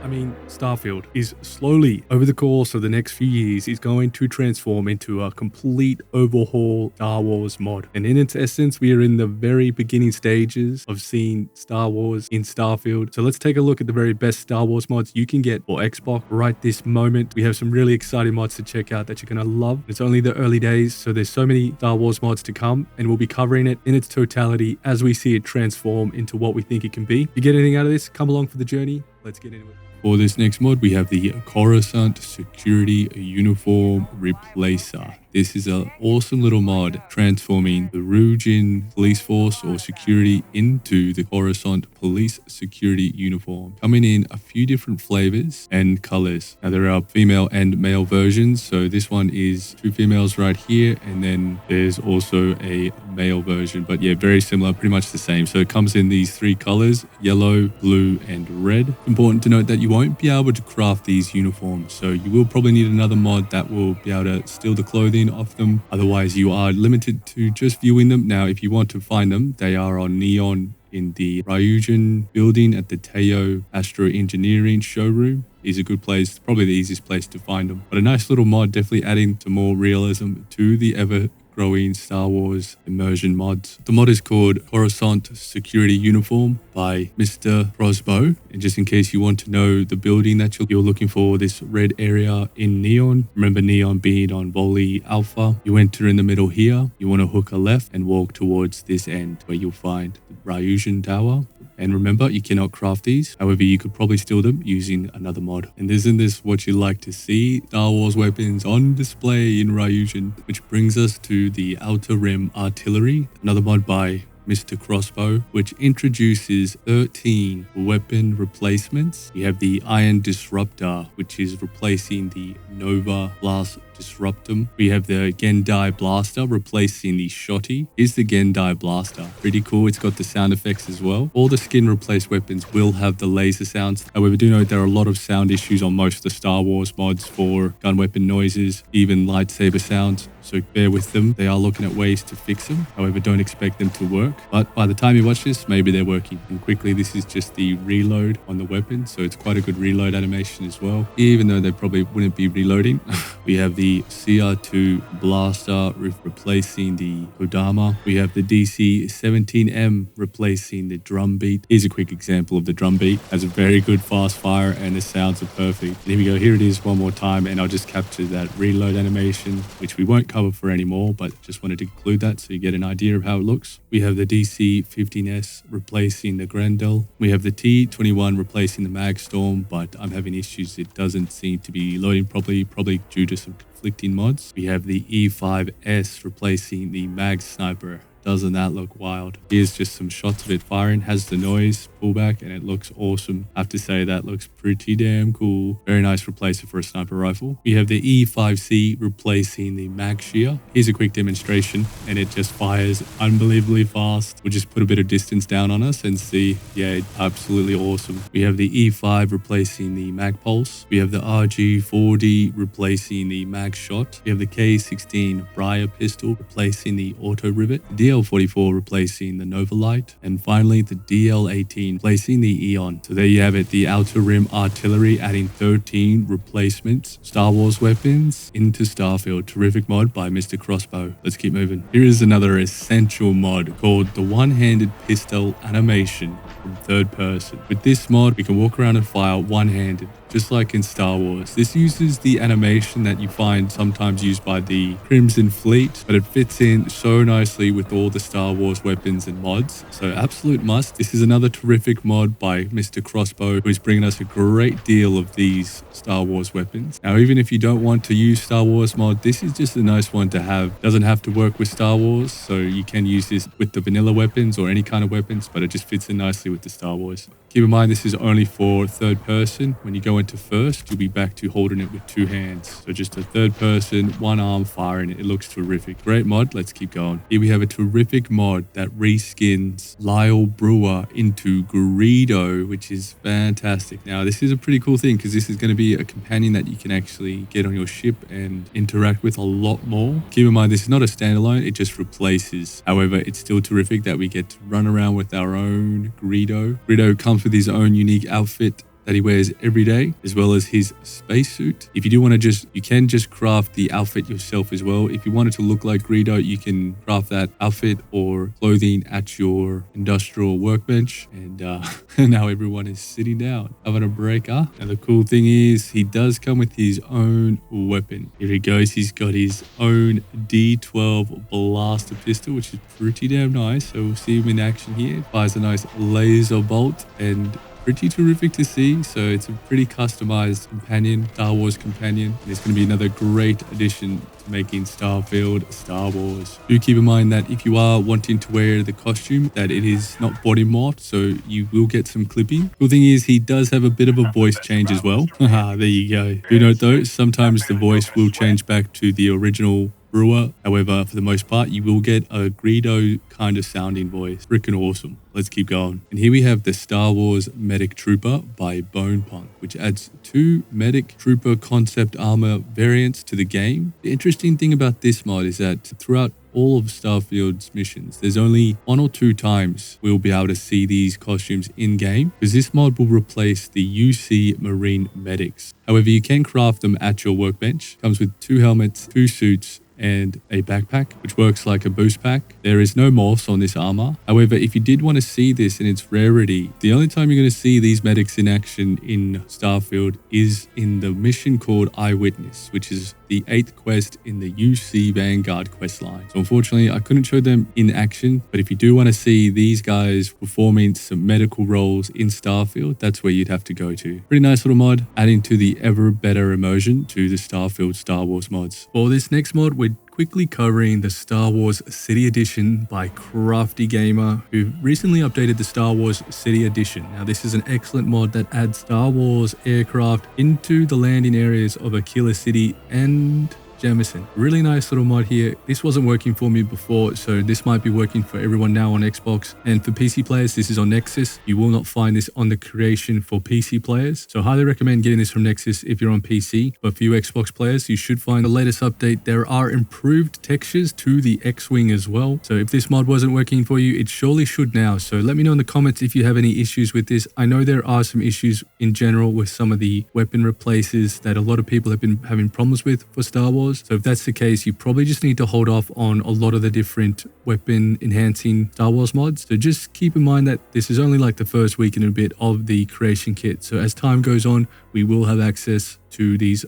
I mean, Starfield is slowly, over the course of the next few years, is going to transform into a complete overhaul Star Wars mod. And in its essence, we are in the very beginning stages of seeing Star Wars in Starfield. So let's take a look at the very best Star Wars mods you can get for Xbox right this moment. We have some really exciting mods to check out that you're going to love. It's only the early days, so there's so many Star Wars mods to come, and we'll be covering it in its totality as we see it transform into what we think it can be. If you get anything out of this, come along for the journey. Let's get into it. For this next mod, we have the Coruscant Security Uniform Replacer. This is an awesome little mod transforming the Rujin police force or security into the Coruscant police security uniform, coming in a few different flavors and colors. Now there are female and male versions, so this one is 2 females right here, and then there's also a male version, but yeah, very similar, pretty much the same. So it comes in these 3 colors: yellow, blue, and red. It's important to note that you won't be able to craft these uniforms, so you will probably need another mod that will be able to steal the clothing off them. Otherwise, you are limited to just viewing them. Now, if you want to find them, they are on Neon in the Ryujin building at the Teo Astro Engineering showroom. Is a good place, probably the easiest place to find them. But a nice little mod, definitely adding some more realism to the ever-growing Star Wars immersion mods. The mod is called Coruscant Security Uniform by Mr. Crossbow. And just in case you want to know the building that you're looking for, this red area in Neon. Remember Neon being on Volley Alpha. You enter in the middle here. You want to hook a left and walk towards this end where you'll find the Ryujin Tower. And remember, you cannot craft these. However, you could probably steal them using another mod. And isn't this what you like to see? Star Wars weapons on display in Ryujin. Which brings us to the Outer Rim Artillery, another mod by Mr. Crossbow, which introduces 13 weapon replacements. You have the Iron Disruptor, which is replacing the Nova Blast Disruptum. We have the Gendai Blaster replacing the Shotty. Here's the Gendai Blaster. Pretty cool. It's got the sound effects as well. All the skin replaced weapons will have the laser sounds. However, do note there are a lot of sound issues on most of the Star Wars mods for gun weapon noises, even lightsaber sounds. So bear with them. They are looking at ways to fix them. However, don't expect them to work. But by the time you watch this, maybe they're working. And quickly, this is just the reload on the weapon. So it's quite a good reload animation as well, even though they probably wouldn't be reloading. We have the CR2 Blaster replacing the Kodama. We have the DC-17M replacing the Drumbeat. Here's a quick example of the Drumbeat. Has a very good fast fire and the sounds are perfect. And here we go. Here it is one more time, and I'll just capture that reload animation, which we won't cover for anymore, but just wanted to include that so you get an idea of how it looks. We have the DC-15S replacing the Grendel. We have the T-21 replacing the Magstorm, but I'm having issues. It doesn't seem to be loading properly, probably due to some conflicting mods. We have the E5S replacing the Mag Sniper. Doesn't that look wild? Here's just some shots of it firing. Has the noise pullback and it looks awesome. I have to say that looks pretty damn cool. Very nice replacer for a sniper rifle. We have the E5C replacing the Mag Shear. Here's a quick demonstration and it just fires unbelievably fast. We'll just put a bit of distance down on us and see. Yeah, absolutely awesome. We have the E5 replacing the Mag Pulse. We have the RG40 replacing the Mag Shot. We have the K16 Briar Pistol replacing the Auto Rivet. The DL44 replacing the Nova Light, and finally the DL18 replacing the Eon. So there you have it, the Outer Rim Artillery adding 13 replacements, Star Wars weapons into Starfield. Terrific mod by Mr. Crossbow. Let's keep moving. Here is another essential mod called the One-Handed Pistol Animation from third person. With this mod, we can walk around and fire one-handed, just like in Star Wars. This uses the animation that you find sometimes used by the Crimson Fleet, but it fits in so nicely with all the Star Wars weapons and mods. So absolute must. This is another terrific mod by Mr. Crossbow, who is bringing us a great deal of these Star Wars weapons. Now, even if you don't want to use Star Wars mod, this is just a nice one to have. Doesn't have to work with Star Wars, so you can use this with the vanilla weapons or any kind of weapons, but it just fits in nicely with the Star Wars. Keep in mind, this is only for third person. When you go into first, you'll be back to holding it with 2 hands. So just a third person, 1 arm firing it. It looks terrific. Great mod. Let's keep going. Here we have a terrific mod that reskins Lyle Brewer into Greedo, which is fantastic. Now, this is a pretty cool thing because this is going to be a companion that you can actually get on your ship and interact with a lot more. Keep in mind, this is not a standalone. It just replaces. However, it's still terrific that we get to run around with our own Greedo. Greedo comes with his own unique outfit that he wears every day, as well as his spacesuit. If you do want to you can just craft the outfit yourself as well. If you want it to look like Greedo, you can craft that outfit or clothing at your industrial workbench. And now everyone is sitting down, having a break. And the cool thing is, he does come with his own weapon. Here he goes. He's got his own D12 blaster pistol, which is pretty damn nice. So we'll see him in action here. Fires a nice laser bolt and pretty terrific to see. So it's a pretty customized companion, Star Wars companion. And it's going to be another great addition to making Starfield Star Wars. Do keep in mind that if you are wanting to wear the costume, that it is not body morphed, so you will get some clipping. Cool thing is, he does have a bit of a voice change as well. Haha, there you go. Do note though, sometimes the voice will change back to the original Brewer. However, for the most part, you will get a Greedo kind of sounding voice. Freaking awesome. Let's keep going. And here we have the Star Wars Medic Trooper by Bone Punk, which adds 2 Medic Trooper concept armor variants to the game. The interesting thing about this mod is that throughout all of Starfield's missions, there's only 1 or 2 times we'll be able to see these costumes in-game, because this mod will replace the UC Marine Medics. However, you can craft them at your workbench. Comes with 2 helmets, 2 suits, and a backpack, which works like a boost pack. There is no morphs on this armor. However, if you did want to see this in its rarity, the only time you're going to see these medics in action in Starfield is in the mission called Eyewitness, which is the 8th quest in the UC Vanguard quest line. So unfortunately, I couldn't show them in action, but if you do want to see these guys performing some medical roles in Starfield, that's where you'd have to go to. Pretty nice little mod, adding to the ever better immersion to the Starfield Star Wars mods. For this next mod, we're quickly covering the Star Wars City Edition by Crafty Gamer, who recently updated the Star Wars City Edition. Now, this is an excellent mod that adds Star Wars aircraft into the landing areas of Aquila City and Jamison. Really nice little mod here. This wasn't working for me before, so this might be working for everyone now on Xbox. And for PC players, this is on Nexus. You will not find this on the creation for PC players. So highly recommend getting this from Nexus if you're on PC. But for you Xbox players, you should find the latest update. There are improved textures to the X-Wing as well. So if this mod wasn't working for you, it surely should now. So let me know in the comments if you have any issues with this. I know there are some issues in general with some of the weapon replaces that a lot of people have been having problems with for Star Wars. So if that's the case, you probably just need to hold off on a lot of the different weapon enhancing Star Wars mods. So just keep in mind that this is only like the first week and a bit of the creation kit. So as time goes on, we will have access to these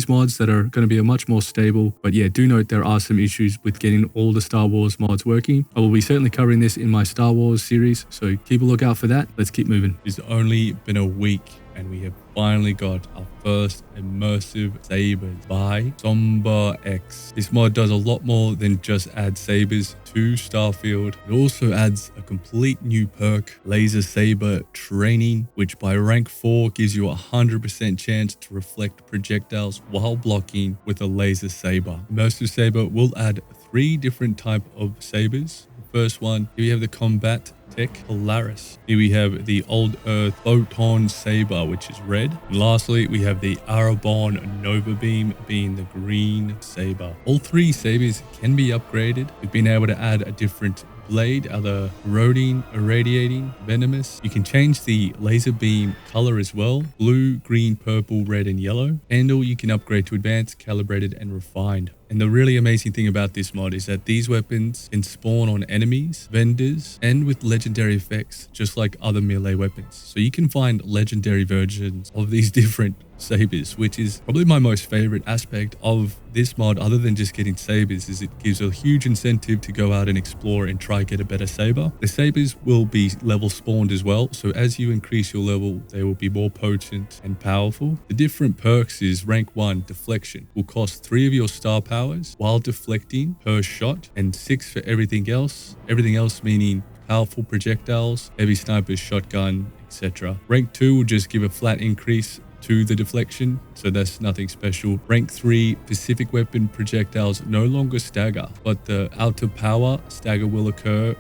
mods that are going to be a much more stable. But yeah, do note there are some issues with getting all the Star Wars mods working. I will be certainly covering this in my Star Wars series, so keep a lookout for that. Let's keep moving. It's only been a week and we have finally got our first Immersive Sabers by Somber X. This mod does a lot more than just add sabers to Starfield. It also adds a complete new perk, Laser Saber Training, which by rank 4 gives you a 100% chance to reflect projectiles while blocking with a laser saber. Immersive Saber will add 3 different type of sabers. The first one, here we have the Combat Tech Polaris. Here we have the Old Earth Photon Saber, which is red. And lastly, we have the Arabon Nova Beam, being the green saber. All 3 sabers can be upgraded. We've been able to add a different blade, either corroding, irradiating, venomous. You can change the laser beam color as well: blue, green, purple, red, and yellow. Handle you can upgrade to advanced, calibrated, and refined. And the really amazing thing about this mod is that these weapons can spawn on enemies, vendors, and with legendary effects, just like other melee weapons. So you can find legendary versions of these different sabers, which is probably my most favorite aspect of this mod, other than just getting sabers, is it gives a huge incentive to go out and explore and try get a better saber. The sabers will be level spawned as well, so as you increase your level, they will be more potent and powerful. The different perks is rank 1 deflection will cost 3 of your star powers while deflecting per shot, and 6 for everything else. Everything else meaning powerful projectiles, heavy snipers, shotgun, etc. Rank 2 will just give a flat increase to the deflection, so that's nothing special. Rank 3, Pacific weapon projectiles no longer stagger, but the outer power stagger will occur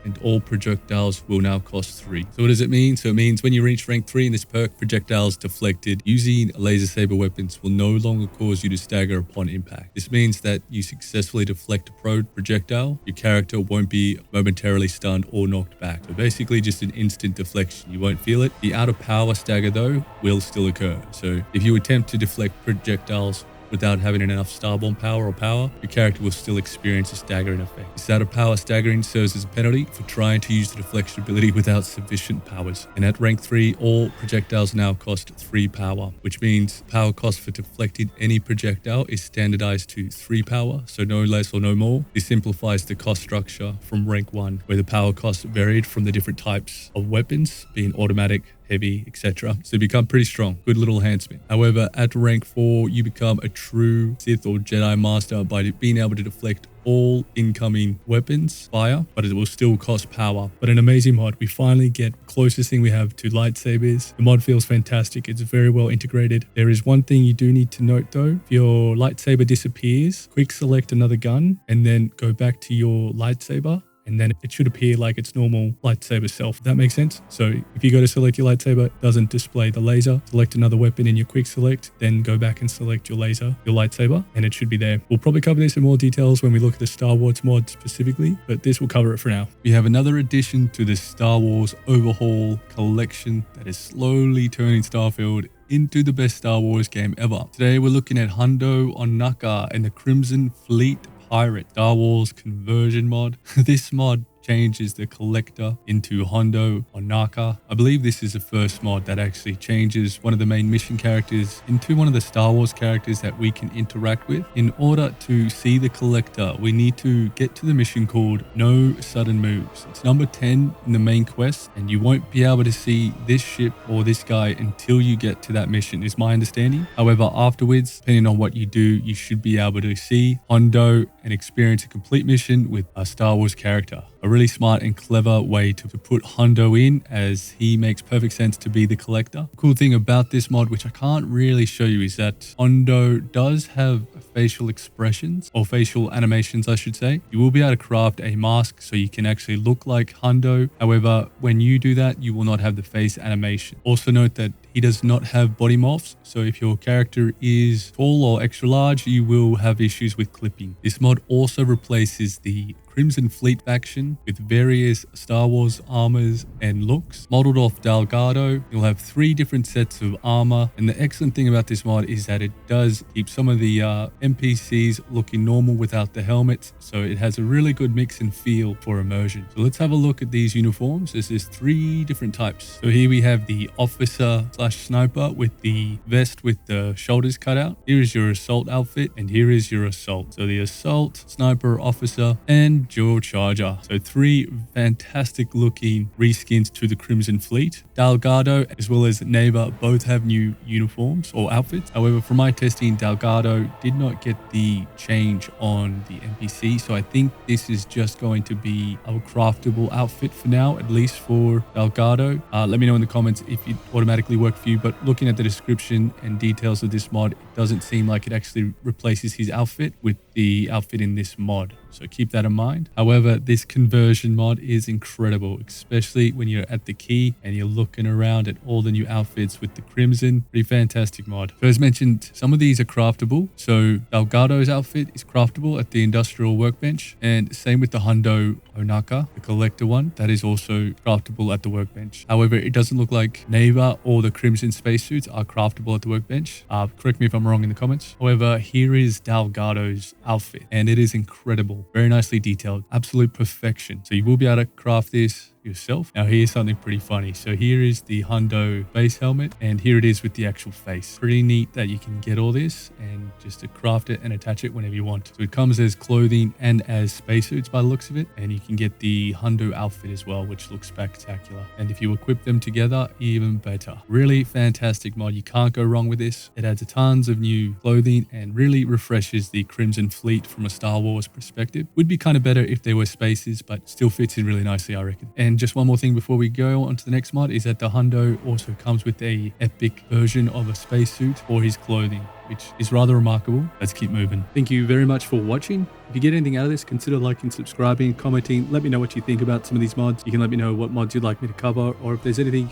and all projectiles will now cost 3. So what does it mean? So it means when you reach rank 3 in this perk, projectiles deflected using laser saber weapons will no longer cause you to stagger upon impact. This means that you successfully deflect a projectile, your character won't be momentarily stunned or knocked back. So basically just an instant deflection. You won't feel it. The outer power stagger though will still occur. So if you attempt to deflect projectiles without having enough Starborn power, your character will still experience a staggering effect. This outer power staggering serves as a penalty for trying to use the deflection ability without sufficient powers. And at rank 3, all projectiles now cost 3 power, which means power cost for deflecting any projectile is standardized to 3 power, so no less or no more. This simplifies the cost structure from rank 1, where the power cost varied from the different types of weapons, being automatic, heavy, etc. So you become pretty strong. Good little enhancement. However, at rank 4, you become a true Sith or Jedi Master by being able to deflect all incoming weapons fire, but it will still cost power. But an amazing mod. We finally get closest thing we have to lightsabers. The mod feels fantastic. It's very well integrated. There is one thing you do need to note though. If your lightsaber disappears, quick select another gun and then go back to your lightsaber. And then it should appear like its normal lightsaber self. If that makes sense. So if you go to select your lightsaber, it doesn't display the laser. Select another weapon in your quick select, then go back and select your lightsaber, and it should be there. We'll probably cover this in more details when we look at the Star Wars mod specifically, but this will cover it for now. We have another addition to the Star Wars overhaul collection that is slowly turning Starfield into the best Star Wars game ever. Today we're looking at Hondo, Ohnaka, and the Crimson Fleet Pirate Star Wars conversion mod. This mod changes the collector into Hondo, Ohnaka. I believe this is the first mod that actually changes one of the main mission characters into one of the Star Wars characters that we can interact with. In order to see the collector, we need to get to the mission called No Sudden Moves. It's number 10 in the main quest, and you won't be able to see this ship or this guy until you get to that mission, is my understanding. However, afterwards, depending on what you do, you should be able to see Hondo and experience a complete mission with a Star Wars character. A really smart and clever way to put Hondo in, as he makes perfect sense to be the collector. The cool thing about this mod, which I can't really show you, is that Hondo does have facial expressions, or facial animations I should say. You will be able to craft a mask so you can actually look like Hondo. However, when you do that, you will not have the face animation. Also note that he does not have body morphs, so if your character is tall or extra large, you will have issues with clipping. This mod also replaces the Crimson Fleet faction with various Star Wars armors and looks. Modeled off Delgado, you'll have 3 different sets of armor, and the excellent thing about this mod is that it does keep some of the NPCs looking normal without the helmets, so it has a really good mix and feel for immersion. So let's have a look at these uniforms. There's 3 different types. So here we have the officer / sniper with the vest with the shoulders cut out. Here is your assault outfit, and here is your assault. So the assault, sniper, officer, and dual charger. So 3 fantastic looking reskins to the Crimson Fleet. Delgado as well as Neva both have new uniforms or outfits. However, from my testing, Delgado did not get the change on the NPC. So I think this is just going to be a craftable outfit for now, at least for Delgado. Let me know in the comments if it automatically worked for you, but looking at the description and details of this mod, it doesn't seem like it actually replaces his outfit with the outfit in this mod. So keep that in mind. However, this conversion mod is incredible, especially when you're at the key and you're looking around at all the new outfits with the Crimson. Pretty fantastic mod. So as mentioned, some of these are craftable. So Delgado's outfit is craftable at the industrial workbench, and same with the Hondo Ohnaka, the collector one, that is also craftable at the workbench. However, it doesn't look like Neva or the Crimson spacesuits are craftable at the workbench. Correct me if I'm wrong in the comments. However, here is Delgado's outfit, and it is incredible. Very nicely detailed, absolute perfection. So you will be able to craft this yourself. Now here's something pretty funny. So here is the Hondo base helmet, and here it is with the actual face. Pretty neat that you can get all this and just to craft it and attach it whenever you want. So it comes as clothing and as spacesuits by the looks of it, and you can get the Hondo outfit as well, which looks spectacular. And if you equip them together, even better. Really fantastic mod. You can't go wrong with this. It adds tons of new clothing and really refreshes the Crimson Fleet from a Star Wars perspective. Would be kind of better if there were spaces, but still fits in really nicely, I reckon. And just one more thing before we go on to the next mod is that the Hondo also comes with a epic version of a spacesuit for his clothing, which is rather remarkable. Let's keep moving. Thank you very much for watching. If you get anything out of this, consider liking, subscribing, commenting. Let me know what you think about some of these mods. You can let me know what mods you'd like me to cover, or if there's anything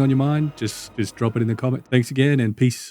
on your mind, just drop it in the comment. Thanks again, and peace.